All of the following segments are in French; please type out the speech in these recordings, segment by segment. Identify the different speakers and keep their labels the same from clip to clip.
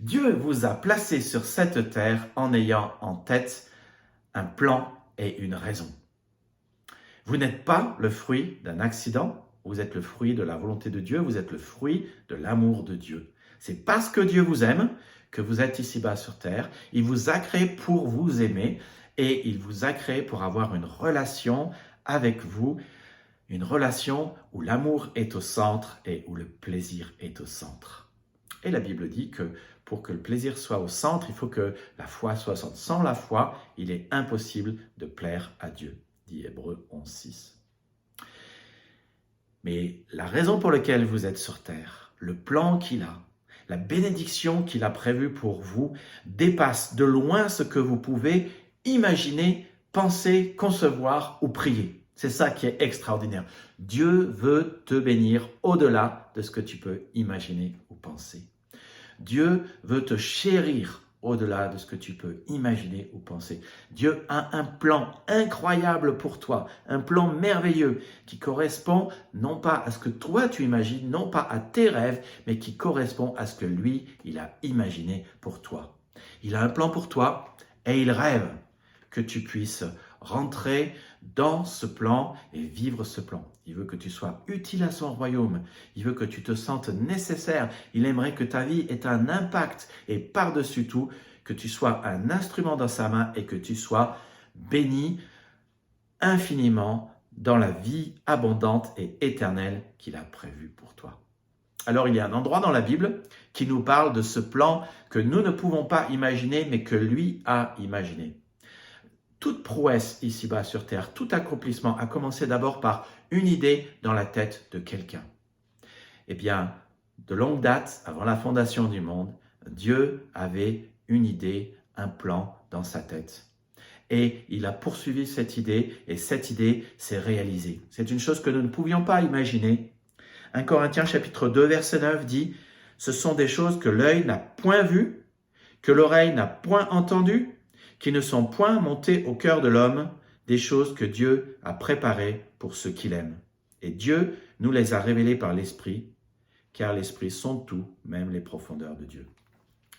Speaker 1: Dieu vous a placé sur cette terre en ayant en tête un plan et une raison. Vous n'êtes pas le fruit d'un accident, vous êtes le fruit de la volonté de Dieu, vous êtes le fruit de l'amour de Dieu. C'est parce que Dieu vous aime que vous êtes ici-bas sur terre. Il vous a créé pour vous aimer et il vous a créé pour avoir une relation avec vous, une relation où l'amour est au centre et où le plaisir est au centre. Et la Bible dit que pour que le plaisir soit au centre, il faut que la foi soit au centre. Sans la foi, il est impossible de plaire à Dieu, dit Hébreux 11:6. Mais la raison pour laquelle vous êtes sur terre, le plan qu'il a, la bénédiction qu'il a prévue pour vous, dépasse de loin ce que vous pouvez imaginer, penser, concevoir ou prier. C'est ça qui est extraordinaire. Dieu veut te bénir au-delà de ce que tu peux imaginer ou penser. Dieu veut te chérir au-delà de ce que tu peux imaginer ou penser. Dieu a un plan incroyable pour toi, un plan merveilleux qui correspond non pas à ce que toi tu imagines, non pas à tes rêves, mais qui correspond à ce que lui, il a imaginé pour toi. Il a un plan pour toi et il rêve que tu puisses rentrer dans ce plan et vivre ce plan. Il veut que tu sois utile à son royaume. Il veut que tu te sentes nécessaire. Il aimerait que ta vie ait un impact et par-dessus tout, que tu sois un instrument dans sa main et que tu sois béni infiniment dans la vie abondante et éternelle qu'il a prévue pour toi. Alors il y a un endroit dans la Bible qui nous parle de ce plan que nous ne pouvons pas imaginer mais que lui a imaginé. Toute prouesse ici-bas sur terre, tout accomplissement a commencé d'abord par une idée dans la tête de quelqu'un. Eh bien, de longue date, avant la fondation du monde, Dieu avait une idée, un plan dans sa tête. Et il a poursuivi cette idée et cette idée s'est réalisée. C'est une chose que nous ne pouvions pas imaginer. 1 Corinthiens chapitre 2 verset 9 dit « Ce sont des choses que l'œil n'a point vues, que l'oreille n'a point entendues, qui ne sont point montées au cœur de l'homme, des choses que Dieu a préparées pour ceux qu'il aime. Et Dieu nous les a révélées par l'Esprit, car l'Esprit sonde tout, même les profondeurs de Dieu. »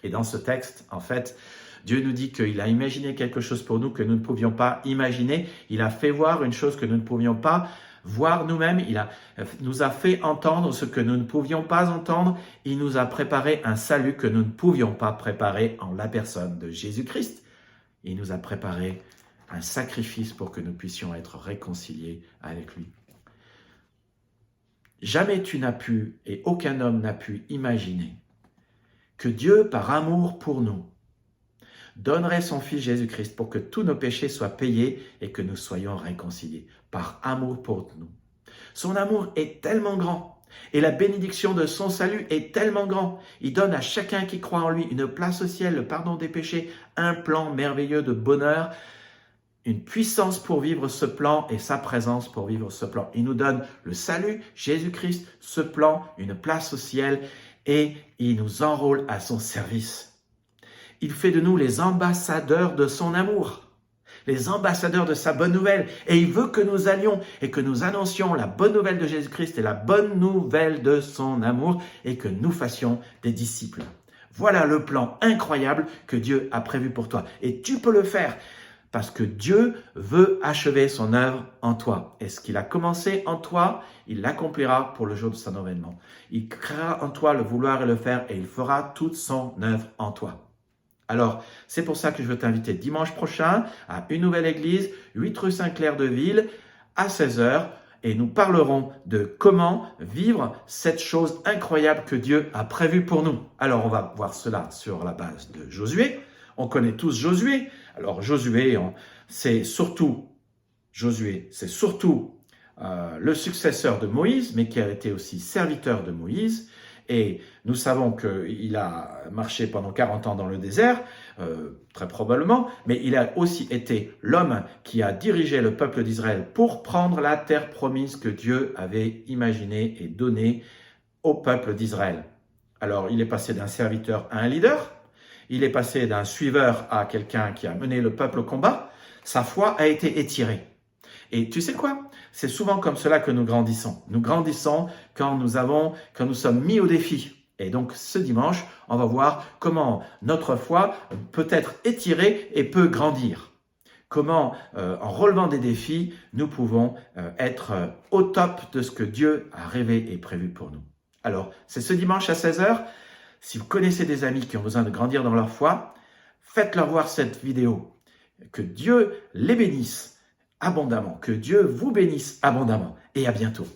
Speaker 1: Et dans ce texte, en fait, Dieu nous dit qu'il a imaginé quelque chose pour nous que nous ne pouvions pas imaginer. Il a fait voir une chose que nous ne pouvions pas voir nous-mêmes. Il nous a fait entendre ce que nous ne pouvions pas entendre. Il nous a préparé un salut que nous ne pouvions pas préparer en la personne de Jésus-Christ. Il nous a préparé un sacrifice pour que nous puissions être réconciliés avec lui. Jamais tu n'as pu, et aucun homme n'a pu imaginer que Dieu, par amour pour nous, donnerait son Fils Jésus-Christ pour que tous nos péchés soient payés et que nous soyons réconciliés, par amour pour nous. Son amour est tellement grand et la bénédiction de son salut est tellement grand. Il donne à chacun qui croit en lui une place au ciel, le pardon des péchés, un plan merveilleux de bonheur, une puissance pour vivre ce plan et sa présence pour vivre ce plan. Il nous donne le salut, Jésus-Christ, ce plan, une place au ciel et il nous enrôle à son service. Il fait de nous les ambassadeurs de son amour, les ambassadeurs de sa bonne nouvelle. Et il veut que nous allions et que nous annoncions la bonne nouvelle de Jésus-Christ et la bonne nouvelle de son amour et que nous fassions des disciples. Voilà le plan incroyable que Dieu a prévu pour toi. Et tu peux le faire parce que Dieu veut achever son œuvre en toi. Et ce qu'il a commencé en toi, il l'accomplira pour le jour de son avènement. Il créera en toi le vouloir et le faire et il fera toute son œuvre en toi. Alors, c'est pour ça que je veux t'inviter dimanche prochain à une nouvelle église, 8 rue Saint-Clair de Ville, à 16h. Et nous parlerons de comment vivre cette chose incroyable que Dieu a prévue pour nous. Alors, on va voir cela sur la base de Josué. On connaît tous Josué. Alors, Josué, c'est surtout le successeur de Moïse, mais qui a été aussi serviteur de Moïse. Et nous savons qu'il a marché pendant 40 ans dans le désert, très probablement, mais il a aussi été l'homme qui a dirigé le peuple d'Israël pour prendre la terre promise que Dieu avait imaginée et donnée au peuple d'Israël. Alors, il est passé d'un serviteur à un leader, il est passé d'un suiveur à quelqu'un qui a mené le peuple au combat, sa foi a été étirée. Et tu sais quoi? C'est souvent comme cela que nous grandissons. Nous grandissons quand nous sommes mis au défi. Et donc ce dimanche, on va voir comment notre foi peut être étirée et peut grandir. Comment, en relevant des défis, nous pouvons être au top de ce que Dieu a rêvé et prévu pour nous. Alors, c'est ce dimanche à 16 heures. Si vous connaissez des amis qui ont besoin de grandir dans leur foi, faites-leur voir cette vidéo. Que Dieu les bénisse abondamment, que Dieu vous bénisse abondamment. Et à bientôt.